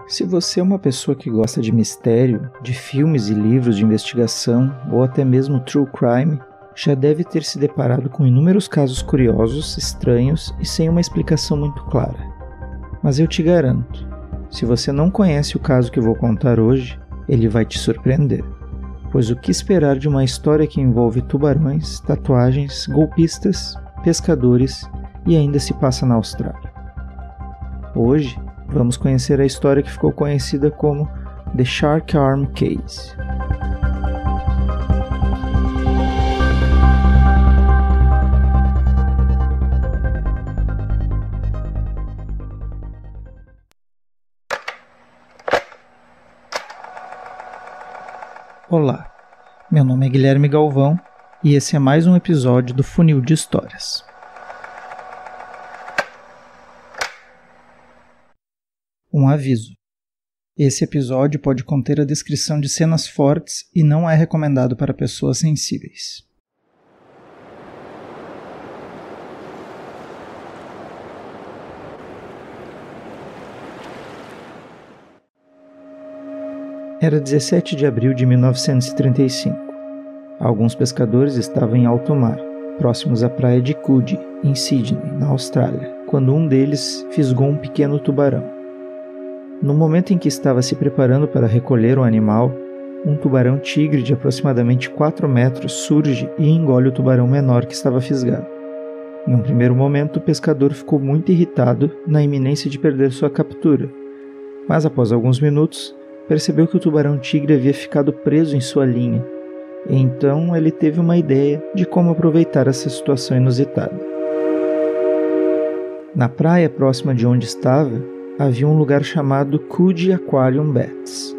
Se você é uma pessoa que gosta de mistério, de filmes e livros de investigação, ou até mesmo true crime, já deve ter se deparado com inúmeros casos curiosos, estranhos e sem uma explicação muito clara. Mas eu te garanto, se você não conhece o caso que vou contar hoje, ele vai te surpreender. Pois o que esperar de uma história que envolve tubarões, tatuagens, golpistas, pescadores e ainda se passa na Austrália? Hoje, vamos conhecer a história que ficou conhecida como The Shark Arm Case. Olá, meu nome é Guilherme Galvão e esse é mais um episódio do Funil de Histórias. Um aviso. Esse episódio pode conter a descrição de cenas fortes e não é recomendado para pessoas sensíveis. Era 17 de abril de 1935. Alguns pescadores estavam em alto mar, próximos à praia de Coogee, em Sydney, na Austrália, quando um deles fisgou um pequeno tubarão. No momento em que estava se preparando para recolher o animal, um tubarão-tigre de aproximadamente 4 metros surge e engole o tubarão menor que estava fisgado. Em um primeiro momento, o pescador ficou muito irritado na iminência de perder sua captura, mas após alguns minutos, percebeu que o tubarão-tigre havia ficado preso em sua linha, e então ele teve uma ideia de como aproveitar essa situação inusitada. Na praia próxima de onde estava, havia um lugar chamado Coogee Aquarium Baths,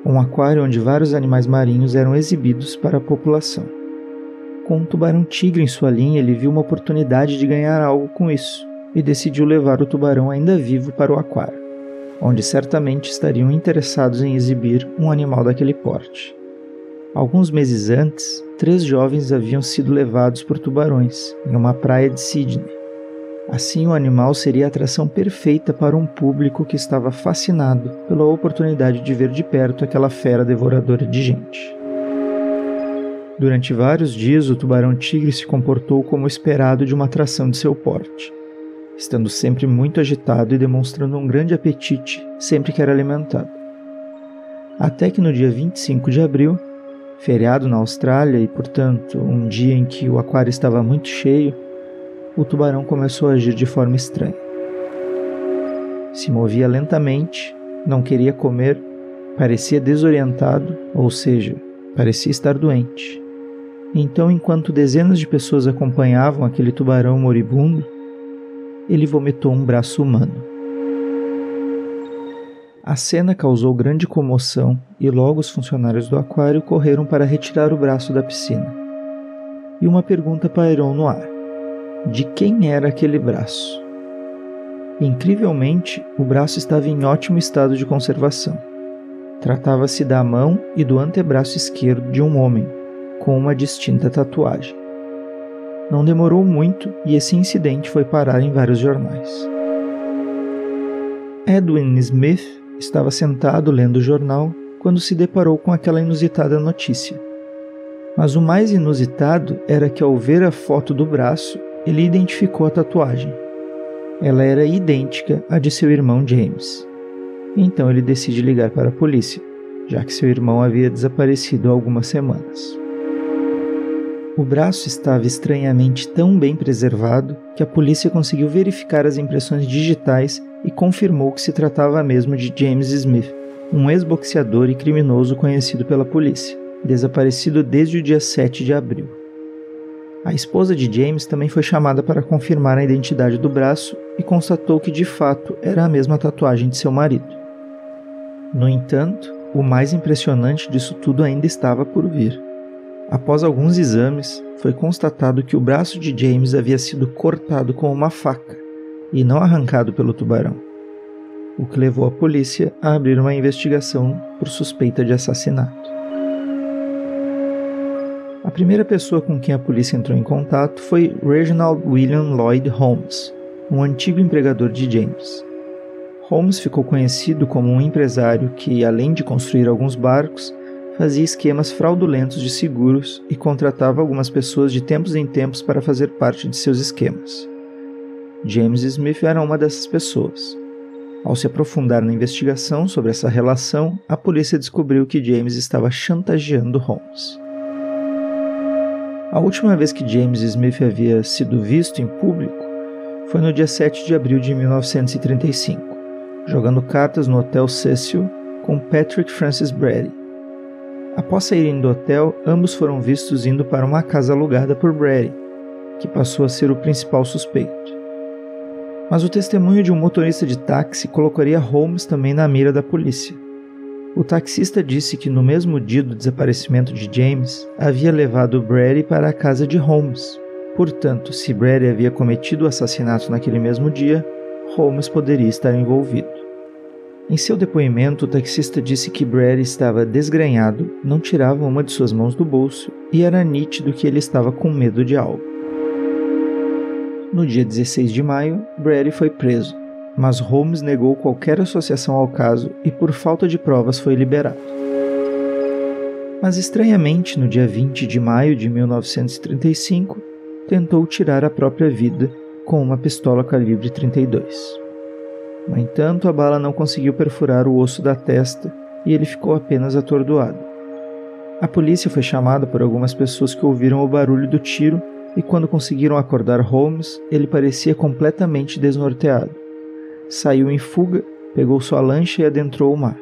um aquário onde vários animais marinhos eram exibidos para a população. Com um tubarão-tigre em sua linha, ele viu uma oportunidade de ganhar algo com isso, e decidiu levar o tubarão ainda vivo para o aquário, onde certamente estariam interessados em exibir um animal daquele porte. Alguns meses antes, 3 jovens haviam sido levados por tubarões em uma praia de Sydney. Assim, o animal seria a atração perfeita para um público que estava fascinado pela oportunidade de ver de perto aquela fera devoradora de gente. Durante vários dias, o tubarão-tigre se comportou como esperado de uma atração de seu porte, estando sempre muito agitado e demonstrando um grande apetite sempre que era alimentado. Até que no dia 25 de abril, feriado na Austrália e, portanto, um dia em que o aquário estava muito cheio, o tubarão começou a agir de forma estranha. Se movia lentamente, não queria comer, parecia desorientado, ou seja, parecia estar doente. Então, enquanto dezenas de pessoas acompanhavam aquele tubarão moribundo, ele vomitou um braço humano. A cena causou grande comoção e logo os funcionários do aquário correram para retirar o braço da piscina. E uma pergunta pairou no ar: de quem era aquele braço? Incrivelmente, o braço estava em ótimo estado de conservação. Tratava-se da mão e do antebraço esquerdo de um homem, com uma distinta tatuagem. Não demorou muito e esse incidente foi parar em vários jornais. Edwin Smith estava sentado lendo o jornal quando se deparou com aquela inusitada notícia. Mas o mais inusitado era que, ao ver a foto do braço, ele identificou a tatuagem. Ela era idêntica à de seu irmão James. Então ele decide ligar para a polícia, já que seu irmão havia desaparecido há algumas semanas. O braço estava estranhamente tão bem preservado que a polícia conseguiu verificar as impressões digitais e confirmou que se tratava mesmo de James Smith, um ex-boxeador e criminoso conhecido pela polícia, desaparecido desde o dia 7 de abril. A esposa de James também foi chamada para confirmar a identidade do braço e constatou que de fato era a mesma tatuagem de seu marido. No entanto, o mais impressionante disso tudo ainda estava por vir. Após alguns exames, foi constatado que o braço de James havia sido cortado com uma faca e não arrancado pelo tubarão, o que levou a polícia a abrir uma investigação por suspeita de assassinato. A primeira pessoa com quem a polícia entrou em contato foi Reginald William Lloyd Holmes, um antigo empregador de James. Holmes ficou conhecido como um empresário que, além de construir alguns barcos, fazia esquemas fraudulentos de seguros e contratava algumas pessoas de tempos em tempos para fazer parte de seus esquemas. James Smith era uma dessas pessoas. Ao se aprofundar na investigação sobre essa relação, a polícia descobriu que James estava chantageando Holmes. A última vez que James Smith havia sido visto em público foi no dia 7 de abril de 1935, jogando cartas no Hotel Cecil com Patrick Francis Brady. Após saírem do hotel, ambos foram vistos indo para uma casa alugada por Brady, que passou a ser o principal suspeito. Mas o testemunho de um motorista de táxi colocaria Holmes também na mira da polícia. O taxista disse que no mesmo dia do desaparecimento de James, havia levado Brady para a casa de Holmes. Portanto, se Brady havia cometido o assassinato naquele mesmo dia, Holmes poderia estar envolvido. Em seu depoimento, o taxista disse que Brady estava desgrenhado, não tirava uma de suas mãos do bolso e era nítido que ele estava com medo de algo. No dia 16 de maio, Brady foi preso, mas Holmes negou qualquer associação ao caso e por falta de provas foi liberado. Mas estranhamente, no dia 20 de maio de 1935, tentou tirar a própria vida com uma pistola calibre 32. No entanto, a bala não conseguiu perfurar o osso da testa e ele ficou apenas atordoado. A polícia foi chamada por algumas pessoas que ouviram o barulho do tiro e quando conseguiram acordar Holmes, ele parecia completamente desnorteado. Saiu em fuga, pegou sua lancha e adentrou o mar.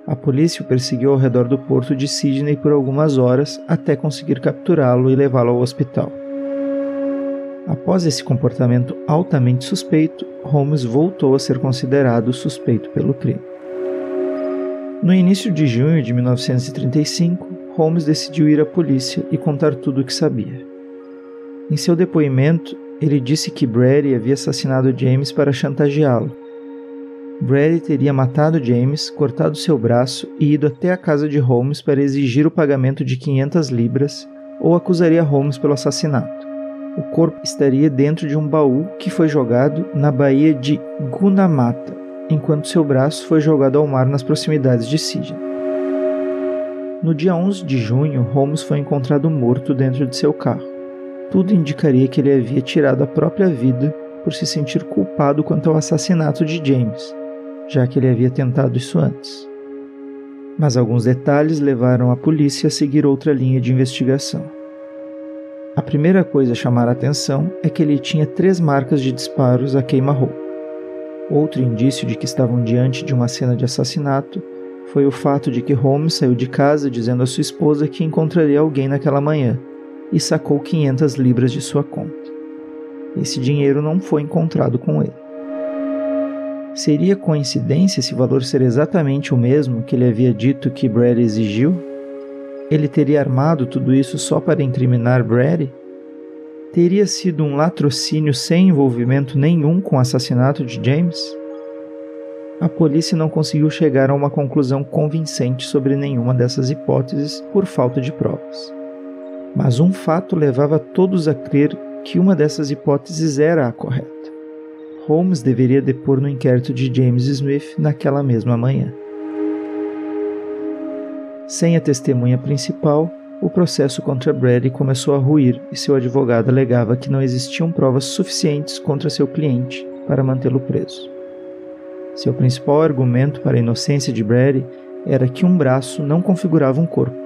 A polícia o perseguiu ao redor do porto de Sydney por algumas horas até conseguir capturá-lo e levá-lo ao hospital. Após esse comportamento altamente suspeito, Holmes voltou a ser considerado suspeito pelo crime. No início de junho de 1935, Holmes decidiu ir à polícia e contar tudo o que sabia. Em seu depoimento, ele disse que Brady havia assassinado James para chantageá-lo. Brady teria matado James, cortado seu braço e ido até a casa de Holmes para exigir o pagamento de 500 libras ou acusaria Holmes pelo assassinato. O corpo estaria dentro de um baú que foi jogado na baía de Gunamata, enquanto seu braço foi jogado ao mar nas proximidades de Sydney. No dia 11 de junho, Holmes foi encontrado morto dentro de seu carro. Tudo indicaria que ele havia tirado a própria vida por se sentir culpado quanto ao assassinato de James, já que ele havia tentado isso antes. Mas alguns detalhes levaram a polícia a seguir outra linha de investigação. A primeira coisa a chamar a atenção é que ele tinha 3 marcas de disparos a queima-roupa. Outro indício de que estavam diante de uma cena de assassinato foi o fato de que Holmes saiu de casa dizendo à sua esposa que encontraria alguém naquela manhã e sacou 500 libras de sua conta. Esse dinheiro não foi encontrado com ele. Seria coincidência esse valor ser exatamente o mesmo que ele havia dito que Brady exigiu? Ele teria armado tudo isso só para incriminar Brady? Teria sido um latrocínio sem envolvimento nenhum com o assassinato de James? A polícia não conseguiu chegar a uma conclusão convincente sobre nenhuma dessas hipóteses por falta de provas. Mas um fato levava todos a crer que uma dessas hipóteses era a correta. Holmes deveria depor no inquérito de James Smith naquela mesma manhã. Sem a testemunha principal, o processo contra Brady começou a ruir e seu advogado alegava que não existiam provas suficientes contra seu cliente para mantê-lo preso. Seu principal argumento para a inocência de Brady era que um braço não configurava um corpo.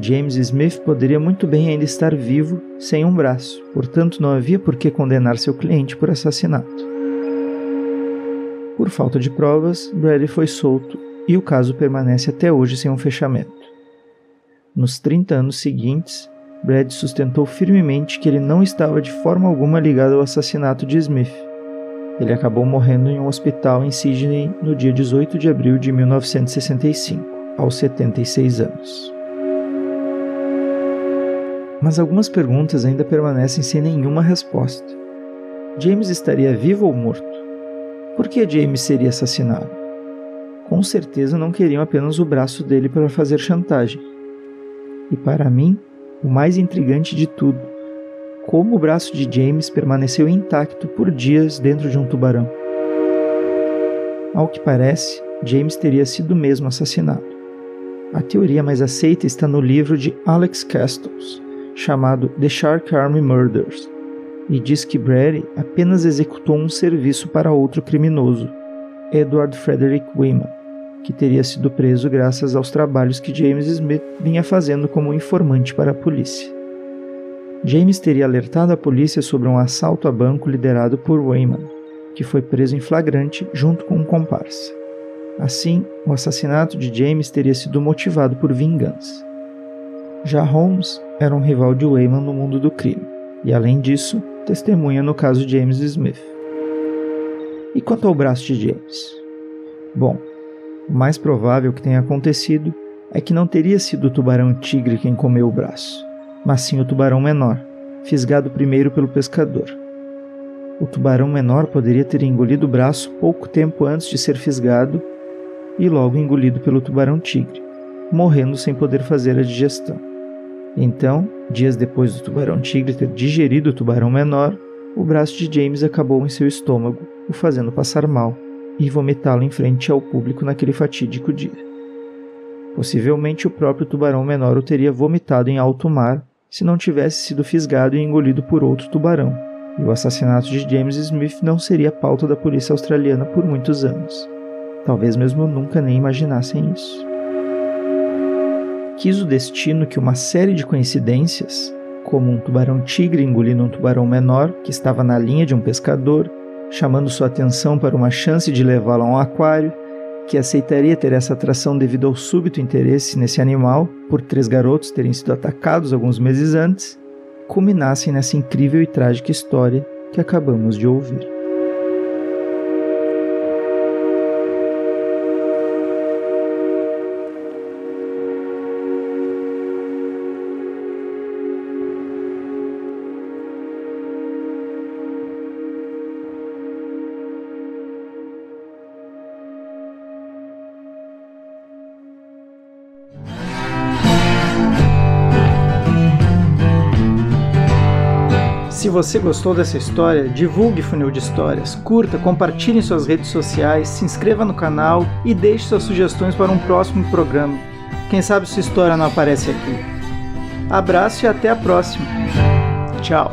James Smith poderia muito bem ainda estar vivo sem um braço, portanto não havia por que condenar seu cliente por assassinato. Por falta de provas, Brady foi solto e o caso permanece até hoje sem um fechamento. Nos 30 anos seguintes, Brady sustentou firmemente que ele não estava de forma alguma ligado ao assassinato de Smith. Ele acabou morrendo em um hospital em Sydney no dia 18 de abril de 1965, aos 76 anos. Mas algumas perguntas ainda permanecem sem nenhuma resposta. James estaria vivo ou morto? Por que James seria assassinado? Com certeza não queriam apenas o braço dele para fazer chantagem. E para mim, o mais intrigante de tudo, como o braço de James permaneceu intacto por dias dentro de um tubarão. Ao que parece, James teria sido mesmo assassinado. A teoria mais aceita está no livro de Alex Castells, chamado The Shark Army Murders, e diz que Brady apenas executou um serviço para outro criminoso, Edward Frederick Wayman, que teria sido preso graças aos trabalhos que James Smith vinha fazendo como informante para a polícia. James teria alertado a polícia sobre um assalto a banco liderado por Wayman, que foi preso em flagrante junto com um comparsa. Assim, o assassinato de James teria sido motivado por vingança. Já Holmes era um rival de Wayman no mundo do crime, e além disso, testemunha no caso de James Smith. E quanto ao braço de James? Bom, o mais provável que tenha acontecido é que não teria sido o tubarão-tigre quem comeu o braço, mas sim o tubarão menor, fisgado primeiro pelo pescador. O tubarão menor poderia ter engolido o braço pouco tempo antes de ser fisgado e logo engolido pelo tubarão-tigre, morrendo sem poder fazer a digestão. Então, dias depois do tubarão-tigre ter digerido o tubarão menor, o braço de James acabou em seu estômago, o fazendo passar mal e vomitá-lo em frente ao público naquele fatídico dia. Possivelmente o próprio tubarão menor o teria vomitado em alto mar se não tivesse sido fisgado e engolido por outro tubarão, e o assassinato de James Smith não seria pauta da polícia australiana por muitos anos. Talvez mesmo nunca nem imaginassem isso. Quis o destino que uma série de coincidências, como um tubarão-tigre engolindo um tubarão menor que estava na linha de um pescador, chamando sua atenção para uma chance de levá-lo a um aquário, que aceitaria ter essa atração devido ao súbito interesse nesse animal por 3 garotos terem sido atacados alguns meses antes, culminassem nessa incrível e trágica história que acabamos de ouvir. Se você gostou dessa história, divulgue Funil de Histórias, curta, compartilhe em suas redes sociais, se inscreva no canal e deixe suas sugestões para um próximo programa. Quem sabe sua história não aparece aqui. Abraço e até a próxima. Tchau.